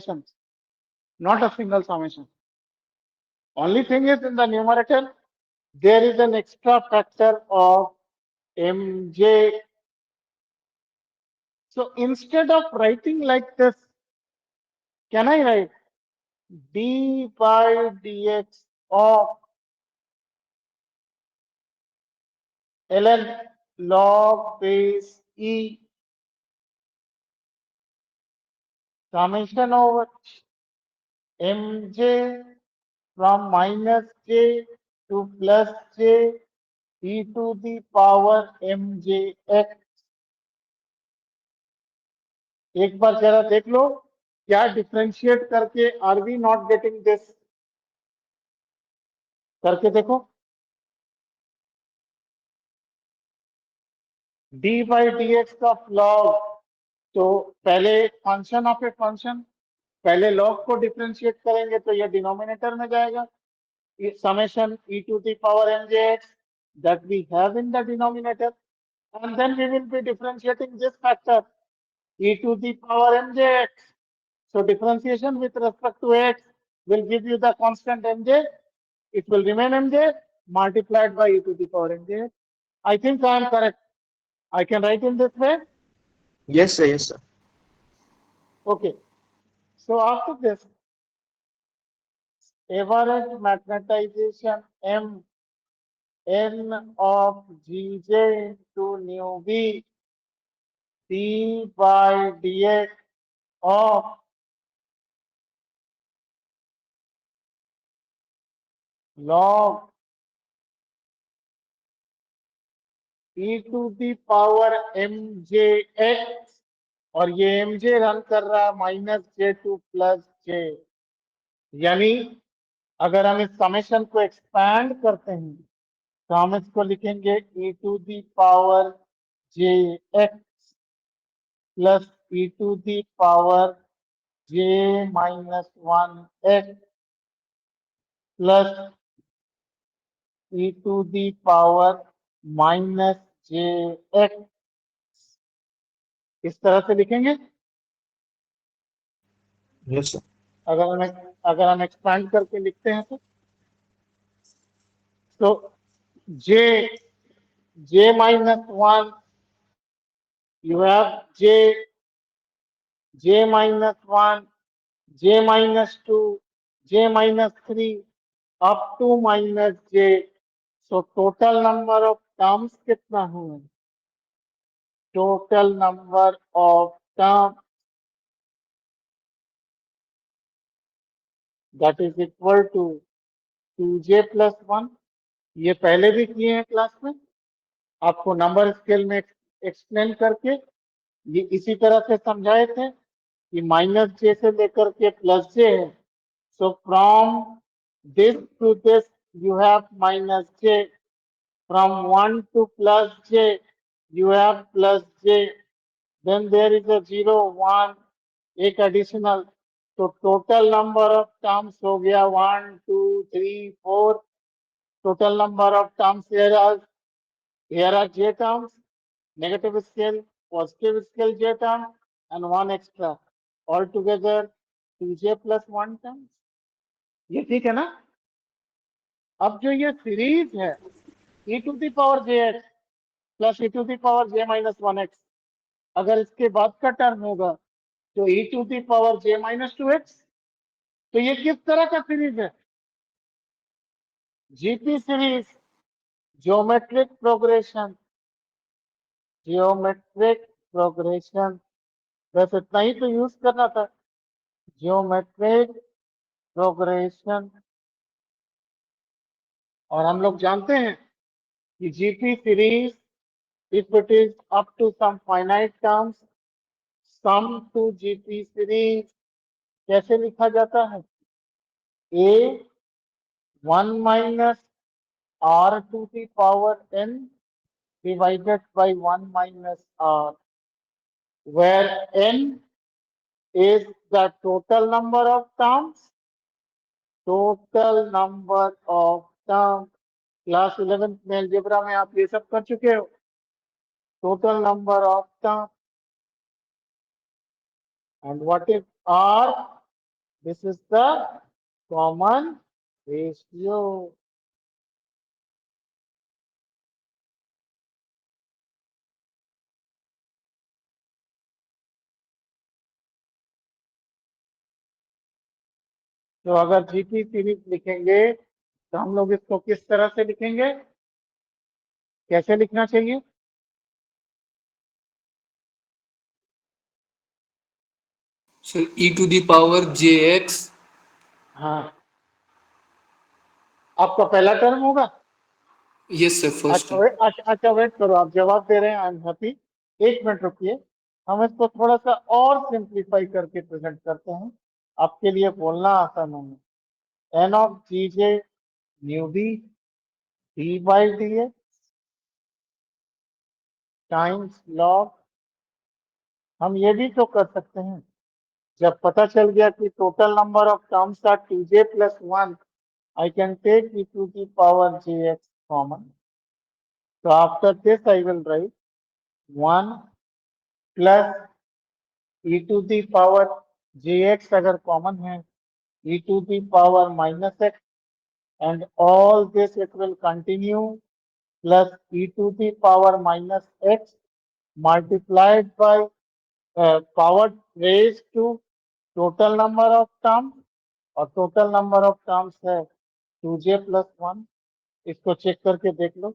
not a single summation. Only thing is in the numerator, there is an extra factor of mj. So instead of writing like this, can I write d by dx of ln log base e summation over mj from minus j to plus j e to the power mjx. एक बार जरा देख लो क्या differentiate करके are we not getting this, करके देखो। D by d x of log, तो पहले function of a function, पहले लॉग को डिफरेंशिएट करेंगे तो ये डिनोमिनेटर में जाएगा, summation e to the power mjx that we have in the denominator, and then we will be differentiating this factor e to the power mjx. So differentiation with respect to x will give you the constant mj. It will remain mj multiplied by e to the power mjx. I think I am correct. I can write in this way. Yes, sir. Yes, sir. Okay. So after this, average magnetization m n of gj into nu v d by dx of log e to the power mjx, और ये mj run कर रहा है minus जे two plus जे, यानी अगर हम इस summation को एक्सपैंड करते हैं तो हम इसको लिखेंगे e to the power j x plus e to the power j minus one x plus e to the power minus j x, इस तरह से लिखेंगे। Yes, sir. अगर हम एक्सपैंड करके लिखते हैं तो J J minus one, you have j minus 1, j minus 2, j minus 3 up to minus j. So total number of terms कितना हुआ? Total number of terms, that is equal to 2j plus 1. ये पहले भी किए हैं class में, आपको number scale में एक्सप्लेन करके ये इसी तरह से समझाए थे कि माइनस जे से लेकर के प्लस जे है। So from this to this you have minus j, from 1 to plus j you have plus j, then there is a 0 1 एक एडिशनल, तो टोटल नंबर ऑफ टर्म्स हो गया 1 2 3 4। Total number of terms here are j terms, negative scale, positive scale j term, and one extra. Altogether 2j plus 1 terms. ये ठीक है ना? अब जो ये सीरीज है e to the power j x plus e to the power j minus one x, अगर इसके बाद का टर्म होगा तो e to the power j minus two x, तो ये किस तरह का सीरीज है? GP series, geometric progression, geometric progression, बस इतना ही तो यूज करना था, जियोमेट्रिक प्रोग्रेशन। और हम लोग जानते हैं कि GP series, if it is up to some finite terms, sum to GP series कैसे लिखा जाता है? A 1 minus R to the power n divided by 1 minus R, where n is the total number of terms, total number of terms। Class 11th में algebra में आप ये सब कर चुके हो, total number of terms। And what is R? This is the common ratio. तो अगर जीटी सीरीज लिखेंगे तो हम लोग इसको किस तरह से लिखेंगे? कैसे लिखना चाहिए? So e to the power jx. हाँ, आपका पहला टर्म होगा। Yes, sir. First अच्छा term. वेट, अच्छा वेट करो, आप जवाब दे रहे हैं, आई एम हैप्पी। एक मिनट रुकिए, हम इसको थोड़ा सा और सिंप्लीफाई करके प्रेजेंट करते हैं, आपके लिए बोलना आसान होगा। N of g j mu B d by d a times log. हम ये भी तो कर सकते हैं, जब पता चल गया कि total number of terms are two j plus one, I can take e to the power jx common. So after this I will write 1 plus e to the power jx अगर common है, e to the power minus x, and all this it will continue plus e to the power minus x multiplied by power raised to total number of terms, और total number of terms है 2j plus 1। इसको check करके देख लो,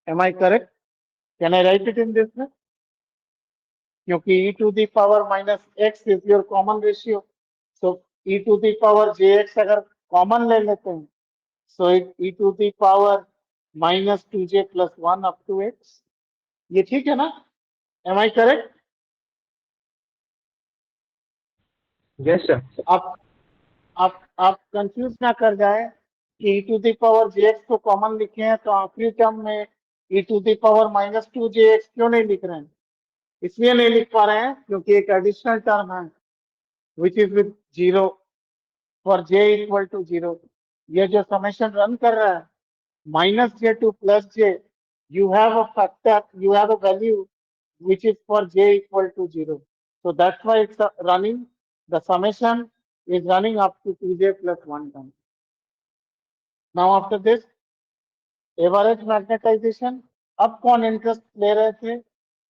am I correct? Can I write it in this way? क्योंकि e to the power minus x is your common ratio, so e to the power jx अगर common ले लेते हैं, so it e to the power minus 2j plus 1 up to x। ये ठीक है ना? Am I correct? Yes, sir. आप आप कंफ्यूज ना कर जाए कि e to the power jx को कॉमन लिखे हैं तो आखिरी टर्म में e to the power minus 2jx क्यों नहीं लिख रहे हैं? इसलिए नहीं लिख पा रहे हैं क्योंकि एक एडिशनल टर्म है which is with zero for j equal to zero. ये जो समेशन रन कर रहा है minus j to plus j, you have a factor, you have a value which is for j equal to 0, so that's why it's running, the summation is running up to 2j plus 1 time। now after this average magnetization, अब कौन interest ले रहे थे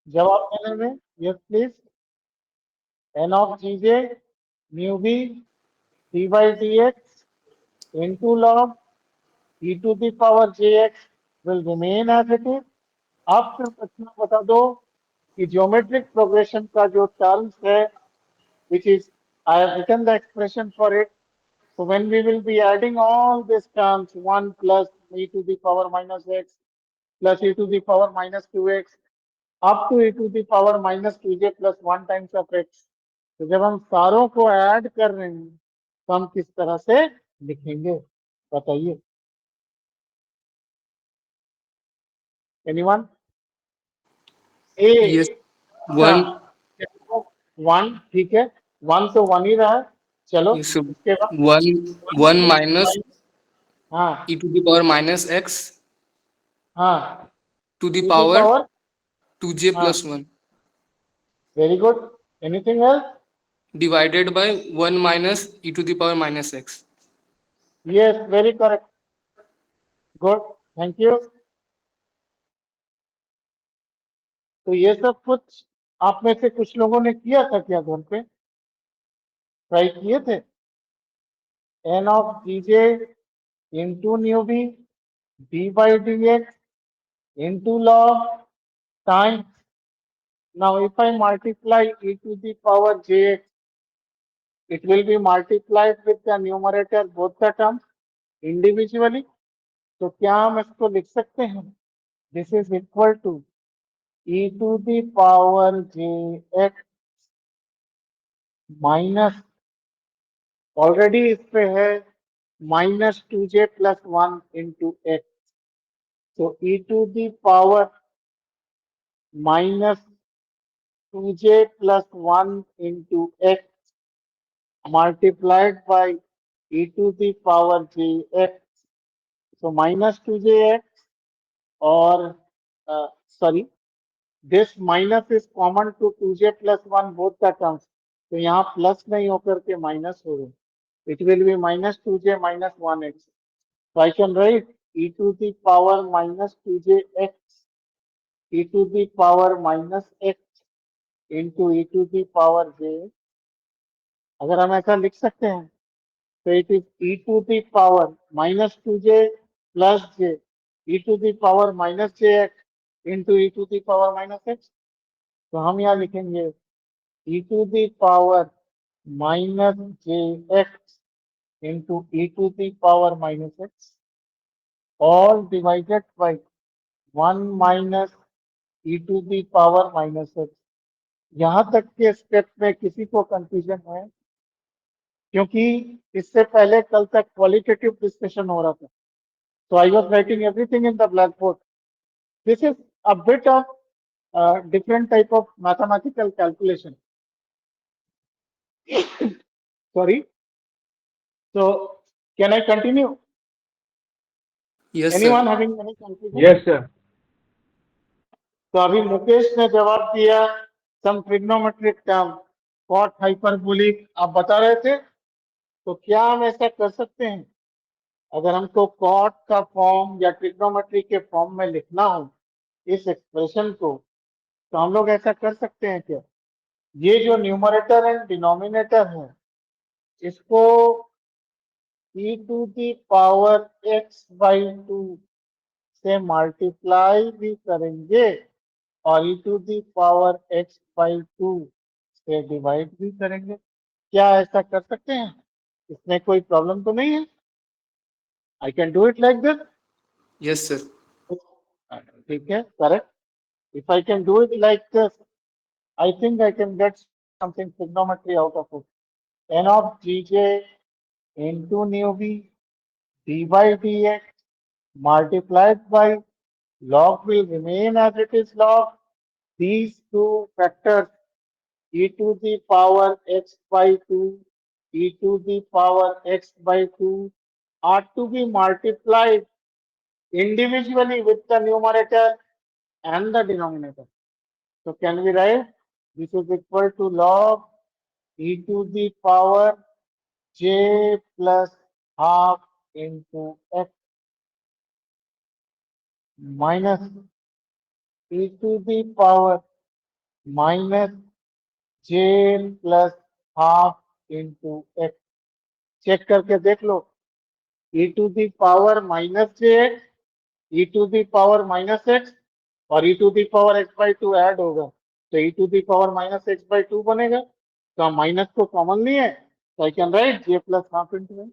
जवाब देने में? Yes please. N of g j mu B d by d x into log e to the power jx will remain as it is। आप सिर्फ इतना बता दो कि ज्योमेट्रिक प्रोग्रेशन का जो टर्म्स है, which is I have written the expression for it। So when we will be adding all these terms, 1 plus e to the power minus x plus e to the power minus 2x up to e to the power minus 2j plus 1 times of x, तो जब हम सारों को add कर रहे हैं तो हम किस तरह से लिखेंगे बताइए? एनीवन? ए, Yes. अच्छा, One. वन ठीक है, वन तो वन ही रहा, चलो Yes. So उसके बाद वन one टू minus हाँ e to the power minus x हाँ to the to the power power 2j plus हाँ 1 very good. Anything else? divided by 1 minus e to the power minus x. Yes very correct, good, thank you. तो ये सब कुछ आप में से कुछ लोगों ने किया था क्या घर पे? ट्राई किए थे? N of d j into mu B d by d x into log time. Now, if I multiply e to the power jx, it will be multiplied with the numerator both the terms individually। तो क्या हम इसको लिख सकते हैं? This is equal to e to the power jx minus, already इस पे है minus 2j plus 1 into x, तो e to the power minus 2j plus 1 into x multiplied by e to the power jx, so minus 2jx, or sorry, this minus is common to 2j plus 1 both the terms, तो यहाँ plus नहीं होकर के minus हो गए. It will be minus 2j minus 1x. So I can write e to the power minus 2jx e to the power minus x into e to the power j. अगर हम ऐसा लिख सकते हैं तो it is e to the power minus 2j plus j e to the power minus jx into e to the power minus x. तो हम यहाँ लिखेंगे e to the power minus jx into e to the power minus x all divided by 1 minus e to the power minus x. यहां तक के step में किसी को कंफ्यूजन है? क्योंकि इससे पहले कल तक क्वालिटेटिव डिस्कशन हो रहा था. So I was writing everything in the blackboard. This is a bit of different type of mathematical calculation. Sorry. So can I continue? Yes, sir. Anyone having any confusion? Yes, sir. तो अभी मुकेश ने जवाब दिया सम trigonometric term cot hyperbolic आप बता रहे थे. तो क्या हम ऐसा कर सकते हैं? अगर हमको कॉट का फॉर्म या ट्रिग्नोमेट्री के फॉर्म में लिखना हो इस एक्सप्रेशन को, तो हम लोग ऐसा कर सकते हैं क्या? ये जो न्यूमरेटर एंड डिनोमिनेटर है इसको e to the power x by 2 से मल्टीप्लाई भी करेंगे और e to the power x by 2 से डिवाइड भी करेंगे. क्या ऐसा कर सकते हैं? इसमें कोई प्रॉब्लम तो नहीं है? I can do it like this. Yes, sir. ठीक है, correct. If I can do it like this, I think I can get something trigonometry out of it. N of gj into nu b d by dx multiplied by log will remain as it is log. These two factors e to the power x by 2 e to the power x by 2 are to be multiplied individually with the numerator and the denominator. So can we write this is equal to log e to the power j plus half into x minus e to the power minus j plus half into x. Check करके देख लो e to the power minus jx e to the power minus x और e to the power x by 2 add होगा तो e to the power minus x by 2 बनेगा. तो हम minus को कॉमन नहीं है तो I can write j plus half into x.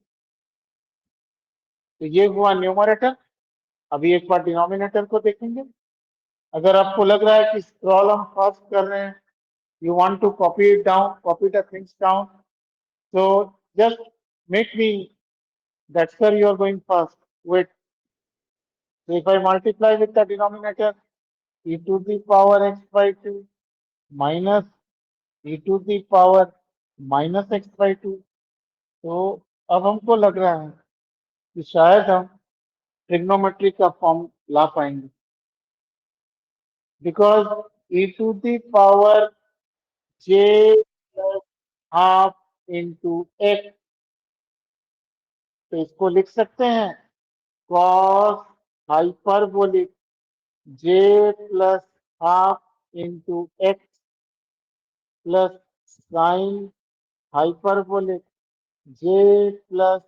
तो ये हुआ न्यूमरेटर. अभी एक बार डिनोमिनेटर को देखेंगे. अगर आपको लग रहा है कि स्क्रॉल हम फास्ट कर रहे हैं, you want to copy it down, copy the things down, so just make me that sir you are going fast. Wait. So if I multiply with the denominator e to the power x by 2 minus e to the power minus x by 2, तो अब हमको लग रहा है कि शायद हम trigonometry का फॉर्म ला पाएंगे. Because e to the power j plus half into x, तो इसको लिख सकते हैं cos hyperbolic j plus half into x plus sign hyperbolic j plus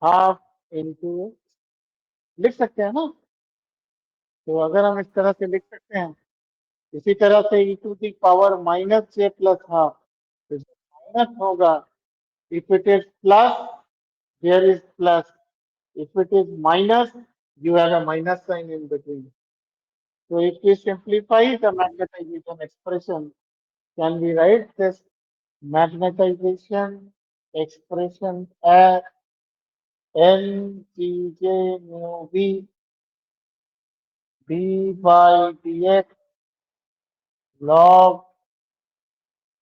half into x. लिख सकते हैं ना? तो अगर हम इस तरह से लिख सकते हैं, इसी तरह से e to the power minus j plus half, तो माइनस होगा. If it is plus there is plus, if it is minus you have a minus sign in between. So if we simplify the magnetization expression, can we write this magnetization expression as n gj mu b d by dx log,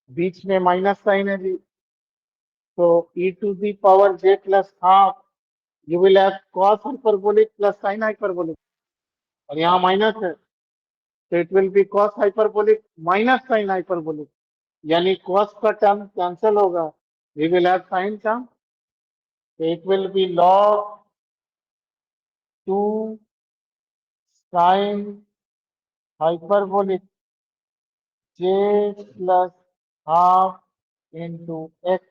बीच में minus sign है जी, तो e to the power j plus half you will have cos hyperbolic plus sin hyperbolic और यहाँ minus है तो it will be cos hyperbolic minus sin hyperbolic. यानी cos का टर्म कैंसिल होगा, we will have sine term, it will be log 2 sine hyperbolic j plus half into x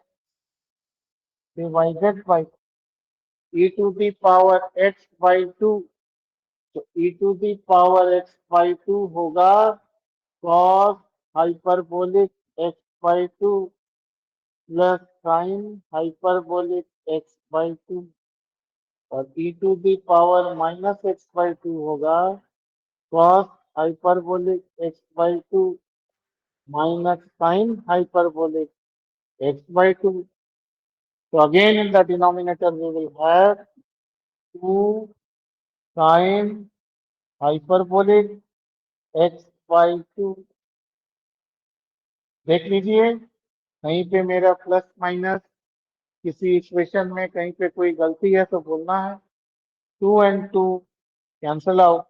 divided by e to the power x by 2. तो e to the power x by 2 होगा cos hyperbolic x by 2 plus sine hyperbolic x by 2, और e to the power minus x by 2 होगा cos hyperbolic x by 2 minus sin hyperbolic x by 2. So again in the denominator we will have 2 sin hyperbolic x by 2. देख लीजिए कहीं पे मेरा plus minus किसी equation में कहीं पे कोई गलती है तो बोलना है। 2 and 2 कैंसल आउट,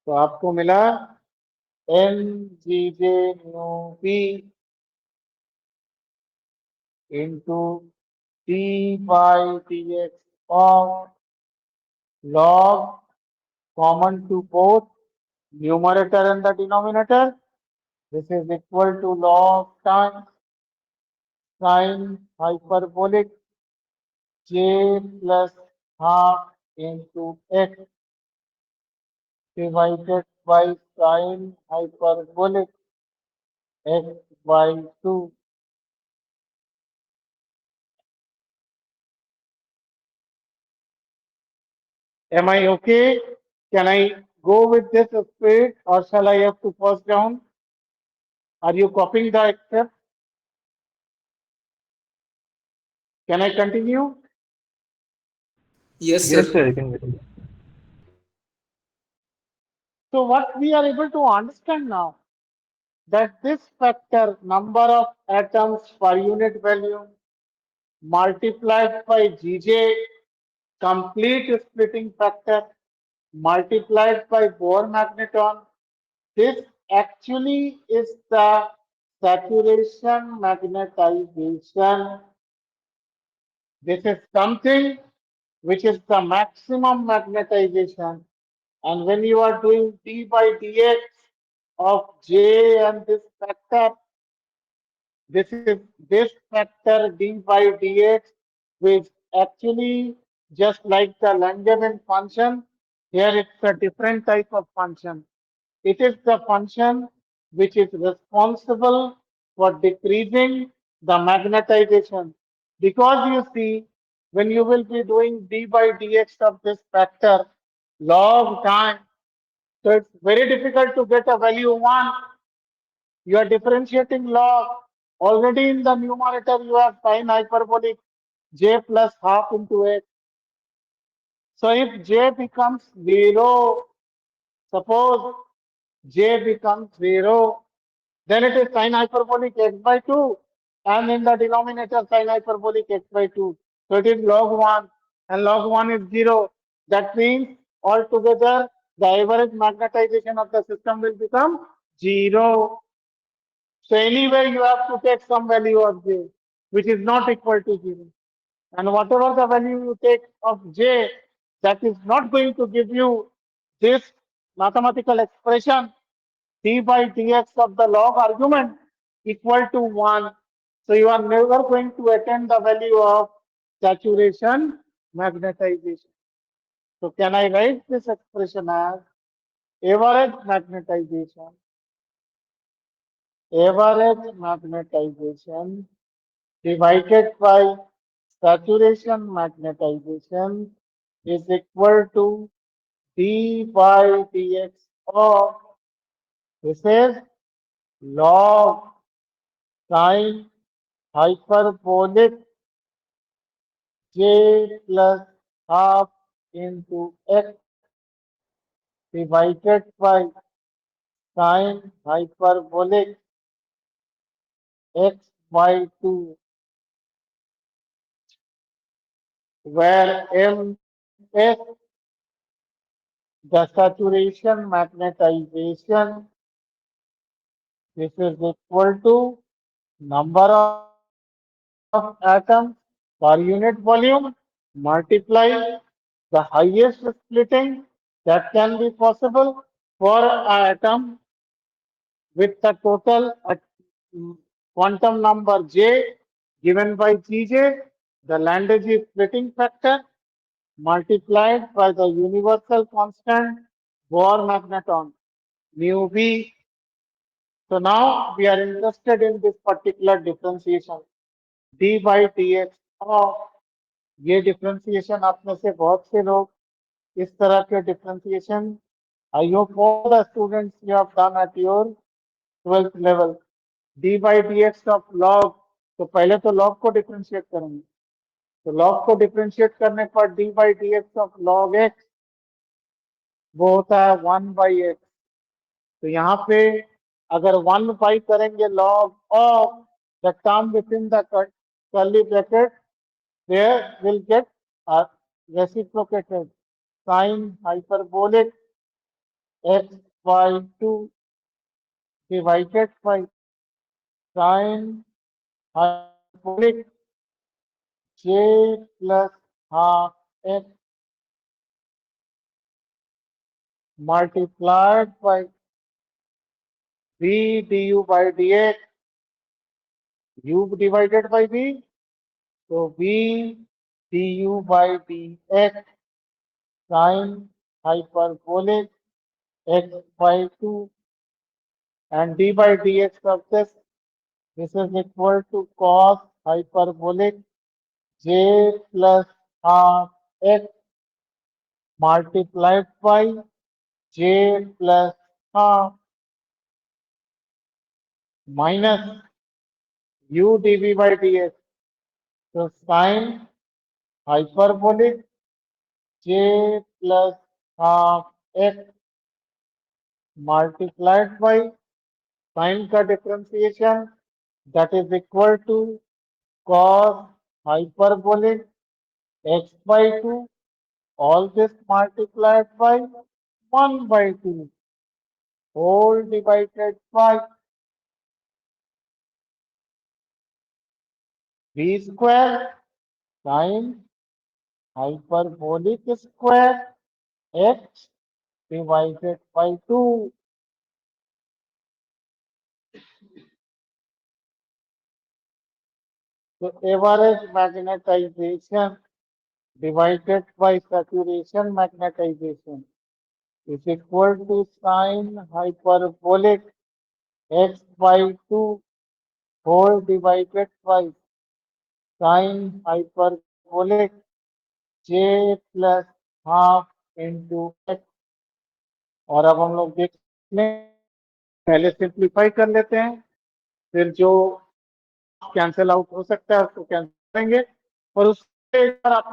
तो आपको मिला N g j mu P into T by T X of log common to both numerator and the denominator. This is equal to log times sin hyperbolic j plus half into x divided by sin hyperbolic x by 2. Am I okay? Can I go with this speed or shall I have to pause down? Are you copying the step? Can I continue? Yes, Yes, sir. sir, you can continue. So what we are able to understand now, that this factor number of atoms per unit volume multiplied by Gj complete splitting factor multiplied by Bohr magneton, this actually is the saturation magnetization. This is something which is the maximum magnetization, and when you are doing d by dx of J and this factor, this is this factor d by dx, which actually just like the Langevin function, here it's a different type of function. It is the function which is responsible for decreasing the magnetization. Because you see, when you will be doing d by dx of this factor log time, so it's very difficult to get a value 1. You are differentiating log. Already in the numerator, you have sin hyperbolic j plus half into x. So if j becomes 0, suppose j becomes 0, then it is sin hyperbolic x by 2. And in the denominator, sin hyperbolic x by 2. So it is log 1. And log 1 is 0. That means altogether, the average magnetization of the system will become 0. So anyway, you have to take some value of j, which is not equal to 0. And whatever the value you take of j, that is not going to give you this mathematical expression d by dx of the log argument equal to 1. So you are never going to attain the value of saturation magnetization. So can I write this expression as average magnetization? Average magnetization divided by saturation magnetization is equal to d by dx of, this is log sin hyperbolic j plus half into x divided by sin hyperbolic x by 2, where ms the saturation magnetization, this is equal to number of atoms per unit volume multiply the highest splitting that can be possible for an atom with the total quantum number j given by Gj, the Landry splitting factor multiplied by the universal constant Bohr magneton mu b. So now we are interested in this particular differentiation d by dx of ये differentiation आप में से बहुत से लोग इस तरह के differentiation I hope all the students you have done at your 12th level D by d x of log तो पहले तो लॉग को डिफरेंशिएट करेंगे तो लॉग को डिफरेंशिएट करने पर D by d x of log x वो होता है 1/x तो यहाँ पे अगर 1 बाई करेंगे log of the term with in the curly bracket there will get reciprocated sine hyperbolic x by 2 divided by sine hyperbolic j plus half x multiplied by v du by dx u divided by v so v du by dx sine hyperbolic x by 2 and d by dx of this is equal to cos hyperbolic j plus half x multiplied by j plus half minus u dv by dx. So sine hyperbolic j plus half x multiplied by sine का differentiation that is equal to cos hyperbolic x by 2 all this multiplied by 1 by 2 whole divided by v square sine hyperbolic square x divided by 2. So average magnetization divided by saturation magnetization is equal to sine hyperbolic x by 2 whole divided by sine hyperbolic j plus half into x और अब हम लोग देख लें पहले simplify कर लेते हैं फिर जो कैंसिल आउट हो सकता है उसको कैंसिल करेंगे और उसके एक बार आप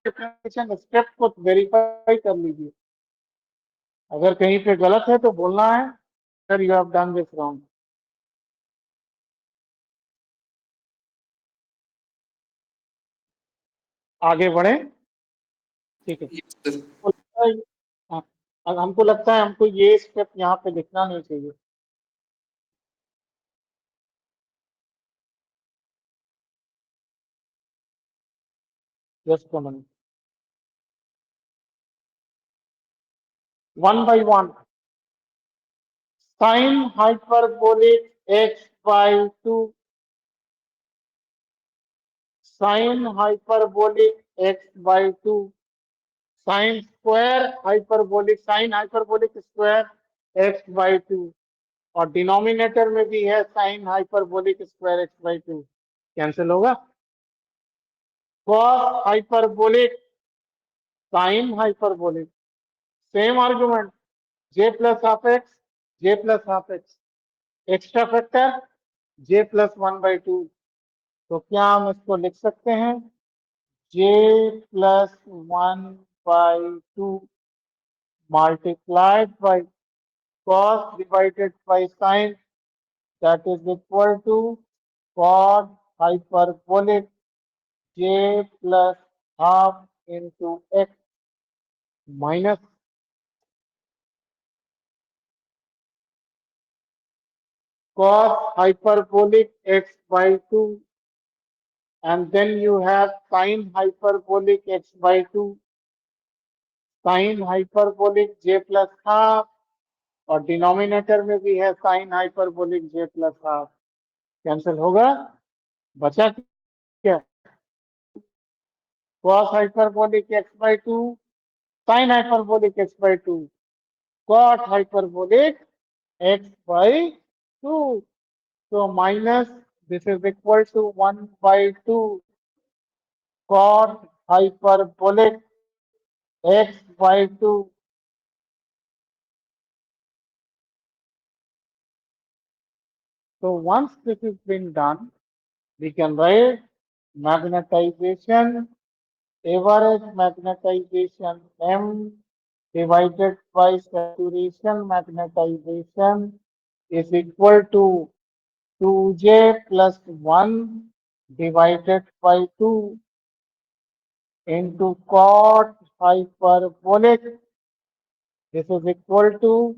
डिफरेंशिएशन स्टेप को वेरीफाई कर लीजिए अगर कहीं पे गलत है तो बोलना है sir you have done this wrong आगे बढ़े ठीक है Yes, sir. हमको लगता है हाँ, हमको लगता है हमको ये स्टेप यहाँ पे लिखना नहीं चाहिए just minute 1/1 sin hyperbolic x by 2 sin hyperbolic x by 2 sin hyperbolic square x by 2 और डिनोमिनेटर में भी है sin hyperbolic square x by 2 cancel होगा cos hyperbolic sin hyperbolic same argument j plus half x j plus half x extra factor j plus 1/2 तो क्या हम इसको लिख सकते हैं j plus 1/2 multiplied by cos divided by sin that is equal to cos hyperbolic j plus half into x minus cos hyperbolic x by 2, and then you have sine hyperbolic x by 2, sine hyperbolic j plus half, और denominator में भी है sign hyperbolic j plus half. Cancel होगा, बचा क्या? cos hyperbolic x by 2, sin hyperbolic x by 2, cot hyperbolic x by 2. So minus, this is equal to 1 by 2 cot hyperbolic x by 2. So once this has been done, we can write magnetization, average magnetization M divided by saturation magnetization is equal to 2j plus 1 divided by 2 into cot hyperbolic. This is equal to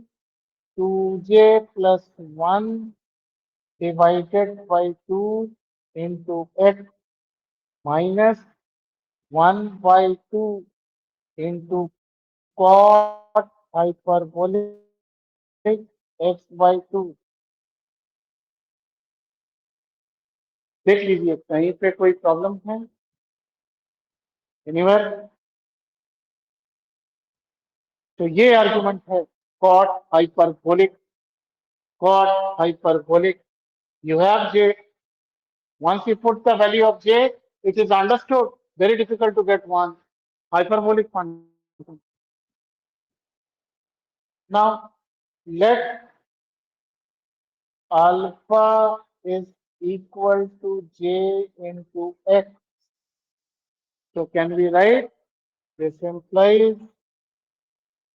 2j plus 1 divided by 2 into x minus 1 by 2 into cot hyperbolic x by 2. देख लीजिए कहीं पे कोई problem है anywhere. तो ये argument है cot hyperbolic, cot hyperbolic. You have j. Once you put the value of j, it is understood. Very difficult to get one hyperbolic function. Now let alpha is equal to j into x. So can we write this implies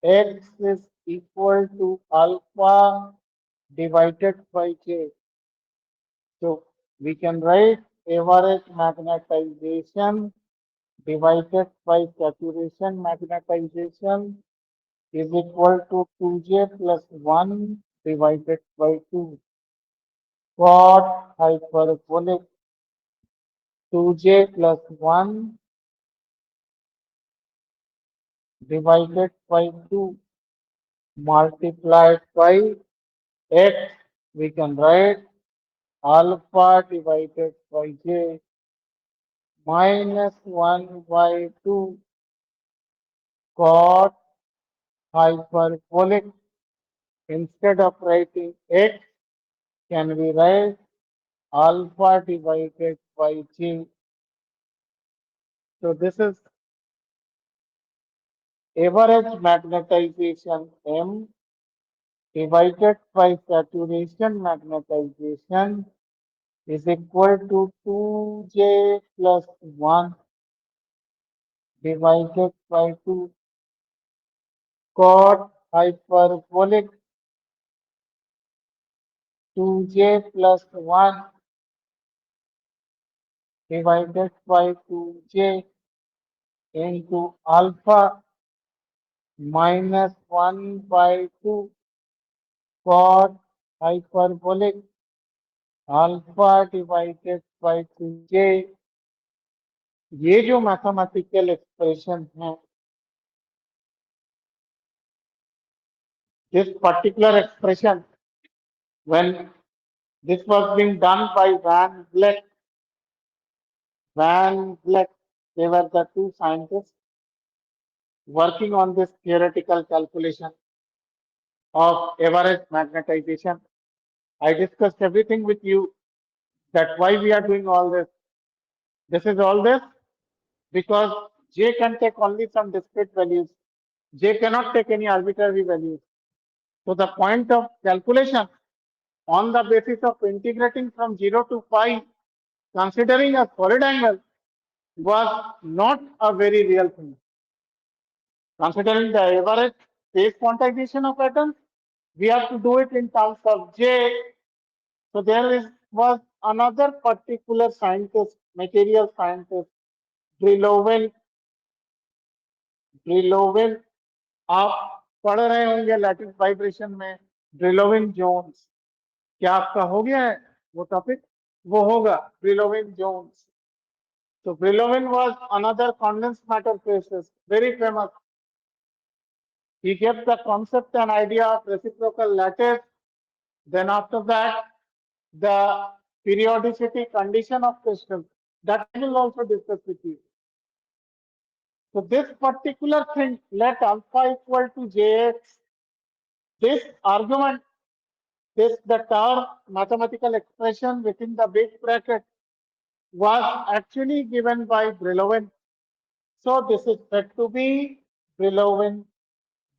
x is equal to alpha divided by j. So we can write average magnetization divided by saturation magnetization is equal to 2j plus 1 divided by 2. Cot hyperbolic 2j plus 1 divided by 2 multiplied by x. We can write alpha divided by j minus 1 by 2 cot hyperbolic. Instead of writing x, can we write alpha divided by j? So this is average magnetization M divided by saturation magnetization is equal to 2j plus 1 divided by 2 cot hyperbolic 2j plus 1 divided by 2j into alpha minus 1 by 2 cot hyperbolic alpha divided by 2j. ये जो mathematical expression है, this particular expression, when this was being done by Van Vleck, they were the two scientists working on this theoretical calculation of average magnetization. I discussed everything with you that why we are doing all this. This is all this because j can take only some discrete values. J cannot take any arbitrary values. So the point of calculation on the basis of integrating from 0 to pi, considering a solid angle, was not a very real thing. Considering the average phase quantization of atoms, we have to do it in terms of J. So there was another particular scientist, material scientist, Drillovin. Drillovin, आप पढ़ रहे होंगे lattice vibration में, Drillovin Jones. क्या आपका हो गया है वो टॉपिक? वो होगा ब्रिलोविन Jones. So Brillouin was another condensed matter phase, very famous. He gave the concept and idea of reciprocal lattice. Then after that, the periodicity condition of crystals. That I will also discuss with you. So this particular thing, let alpha equal to Jx, this argument, this the term mathematical expression within the big bracket was actually given by Brillouin. So this is said to be Brillouin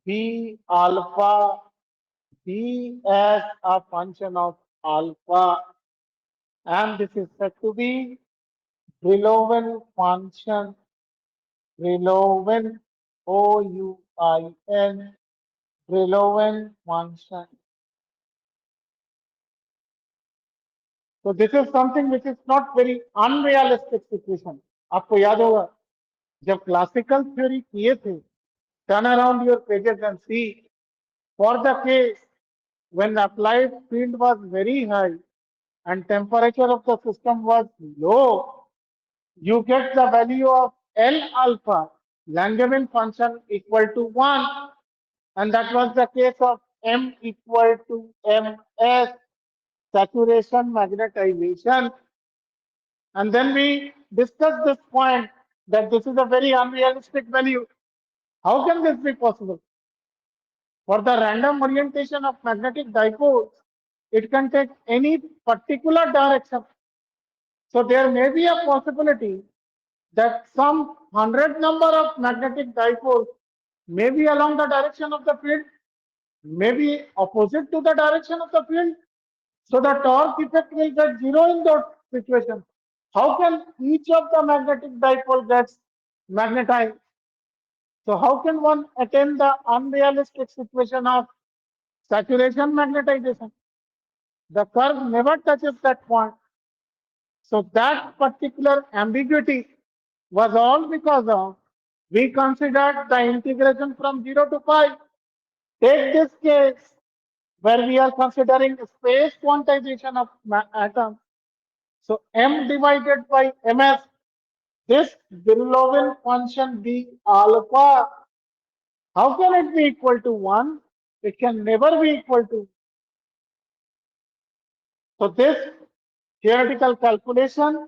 B alpha B as a function of alpha, and this is said to be Brillouin function, Brillouin OUIN, Brillouin function. So this is something which is not very unrealistic situation. आपको याद होगा जब classical theory किए थे, turn around your pages and see for the case when the applied field was very high and temperature of the system was low, you get the value of L alpha, Langevin function equal to 1. And that was the case of M equal to Ms, saturation magnetization. And then we discussed this point that this is a very unrealistic value. How can this be possible? For the random orientation of magnetic dipoles, it can take any particular direction. So there may be a possibility that some 100 number of magnetic dipoles may be along the direction of the field, may be opposite to the direction of the field. So the torque effect will get zero in those situations. How can each of the magnetic dipole gets magnetized? So how can one attain the unrealistic situation of saturation magnetization? The curve never touches that point. So that particular ambiguity was all because of we considered the integration from 0 to pi. Take this case where we are considering space quantization of atoms. So m divided by ms, this Brillouin function b alpha, how can it be equal to 1? It can never be equal to. So this theoretical calculation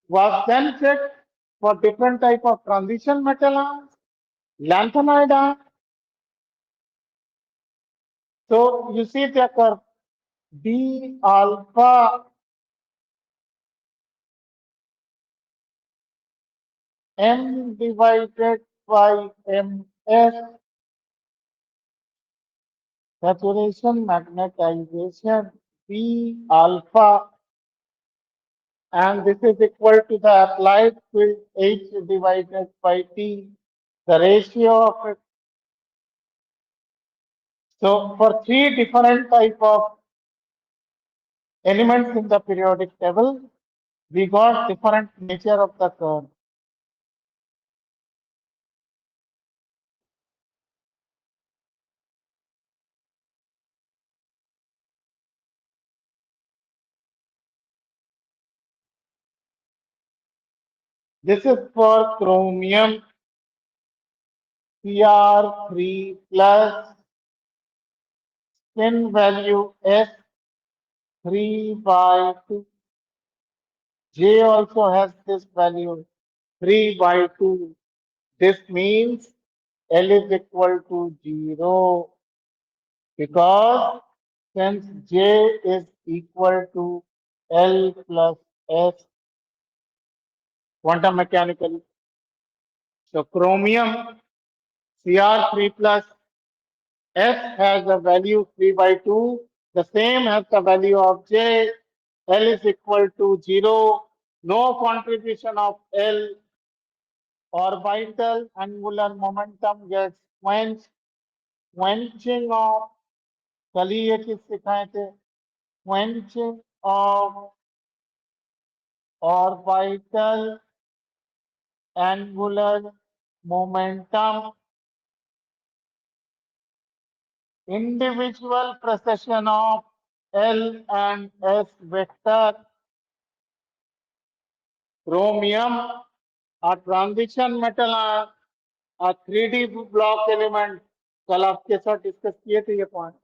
was then checked for different type of transition metal ions, lanthanide ion. So you see the curve B alpha M divided by MS, saturation magnetization B alpha, and this is equal to the applied field H divided by T, the ratio of it. So for three different type of elements in the periodic table, we got different nature of the curve. This is for chromium Cr3 plus spin value S3 by 2. J also has this value 3 by 2. This means L is equal to 0 because since J is equal to L plus S quantum mechanically. So chromium Cr3 plus S has a value 3 by 2. The same has the value of J. L is equal to 0. No contribution of L. Orbital angular momentum gets quenched. Quenching of कल ही ये चीज सिखाए थे. Quenching of orbital angular momentum. Individual precession of L and S vector, chromium, a transition metal, a 3D block element. कल आपके साथ discuss किए थे ये पॉइंट.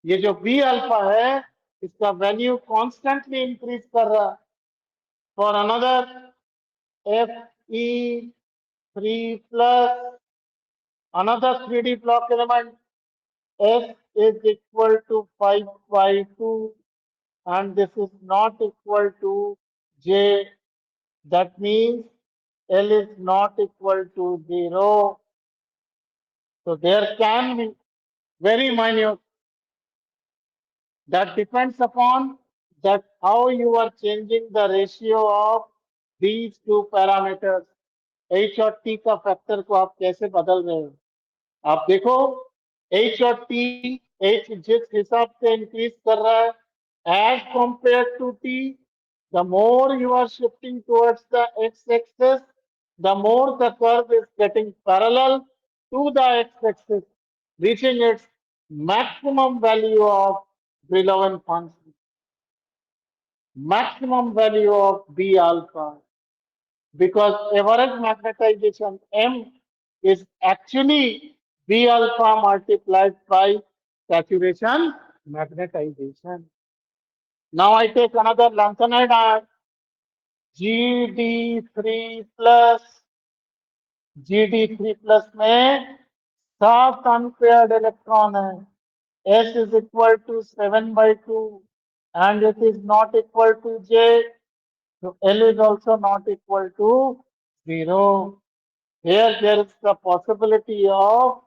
ये जो बी अल्फा है इसका वैल्यू कॉन्स्टेंटली इंक्रीज कर रहा है. For another Fe3 plus another 3D block element S is equal to 5 by 2 and this is not equal to J. That means L is not equal to 0. So there can be very minute. That depends upon that how you are changing the ratio of these two parameters. H और T का factor को आप कैसे बदल रहे हो. आप देखो H और T, H जिस हिसाब से इंक्रीज कर रहा है as compared to T, the more you are shifting towards the x-axis, the more the curve is getting parallel to the x-axis, reaching its maximum value of Brillouin function, maximum value of B alpha, because average magnetization M is actually B alpha multiplied by saturation magnetization. Now I take another lanthanide ion, GD3 plus. GD3 plus में 7 unpaired electron है. S is equal to 7 by 2 and it is not equal to J. So L is also not equal to 0. Here there is the possibility of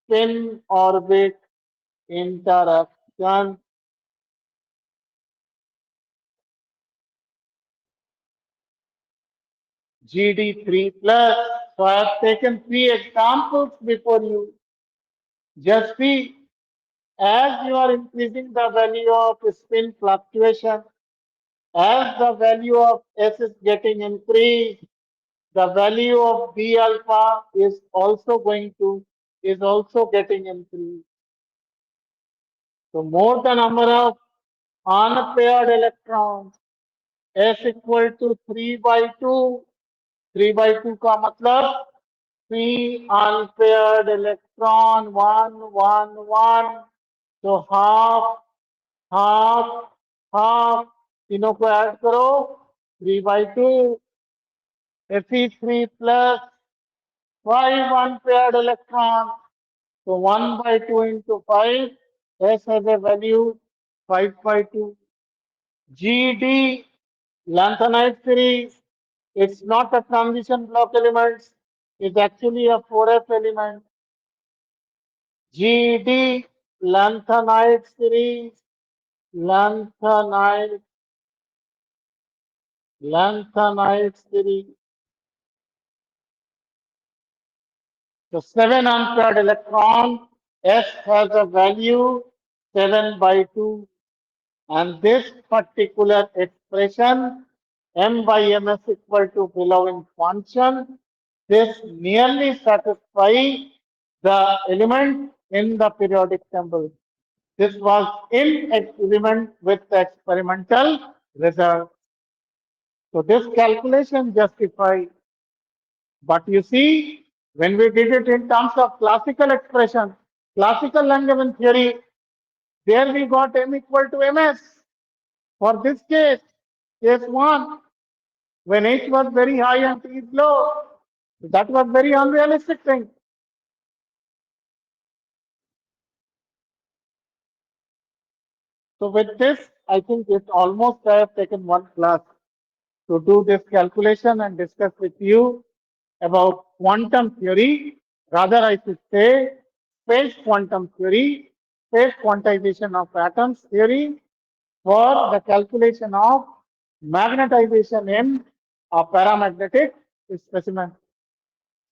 spin orbit interaction. GD3 plus. So I have taken 3 examples before you. Just see, as you are increasing the value of spin fluctuation, as the value of S is getting increased, the value of B alpha is also getting increased. So more the number of unpaired electrons, S equal to 3 by 2. 3 by 2 का मतलब 3 unpaired electron, 1, 1, 1. So half, half, तीनों को add करो 3 by 2. Fe3 plus 5 unpaired electrons. So 1 by 2 into 5. S has a value 5 by 2. GD lanthanide series. It's not a transition block element. It's actually a 4F element. GD lanthanide series. Lanthanide series. So 7 unpaired electron, S has a value 7 by 2. And this particular expression, M by Ms equal to Brillouin function, this nearly satisfies the element in the periodic table. This was in agreement with the experimental result. So this calculation justifies. But you see, when we did it in terms of classical expression, classical Langevin theory, there we got M equal to Ms. For this case 1, when H was very high and T is low, that was very unrealistic thing. So with this, I think it almost I have taken one class to do this calculation and discuss with you about quantum theory. Rather, I should say space quantum theory, space quantization of atoms theory for the calculation of magnetization in a paramagnetic specimen.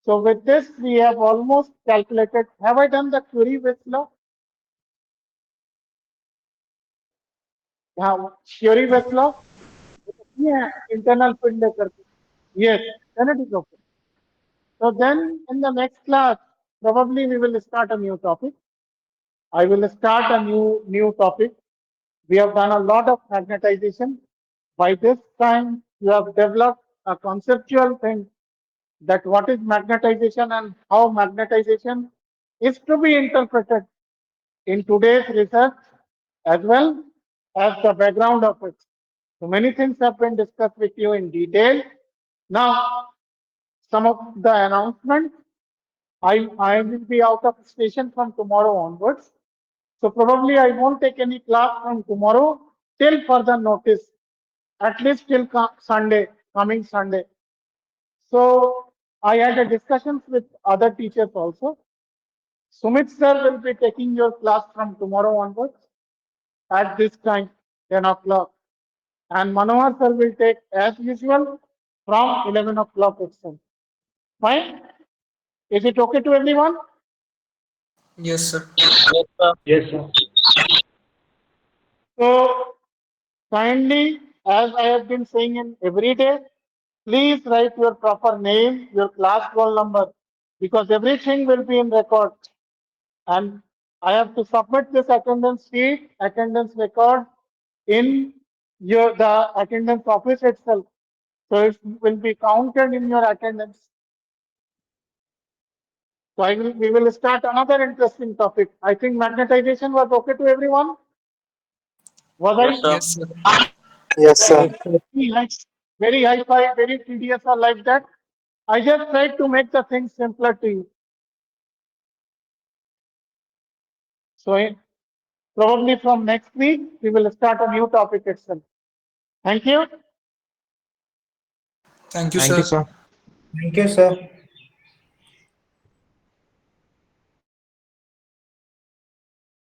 So with this, we have almost calculated. Have I done the Curie West law? Yeah, Curie West law. Yeah, internal field लेकर के. Yes, then it is okay. So then in the next class, probably we will start a new topic. I will start a new topic. We have done a lot of magnetization. By this time, you have developed a conceptual thing that what is magnetization and how magnetization is to be interpreted in today's research as well as the background of it. So many things have been discussed with you in detail. Now, some of the announcements. I will be out of station from tomorrow onwards. So probably I won't take any class from tomorrow till further notice, at least till Sunday, coming Sunday. So I had a discussions with other teachers also. Sumit sir will be taking your class from tomorrow onwards at this time, 10 o'clock. And Manohar sir will take as usual from 11 o'clock itself. Fine? Is it okay to everyone? Yes, sir. Yes, sir. So kindly, as I have been saying in every day, please write your proper name, your class roll number, because everything will be in record. And I have to submit this attendance sheet, attendance record in the attendance office itself. So it will be counted in your attendance. So we will start another interesting topic. I think magnetization was okay to everyone. Was Yes, I? sir. Yes, sir. Yes, sir. Very high, very high-fi, very tedious or like that. I just tried to make the things simpler to you. So probably from next week, we will start a new topic itself. Thank you. Thank you, Thank you, sir. sir. Thank you, sir.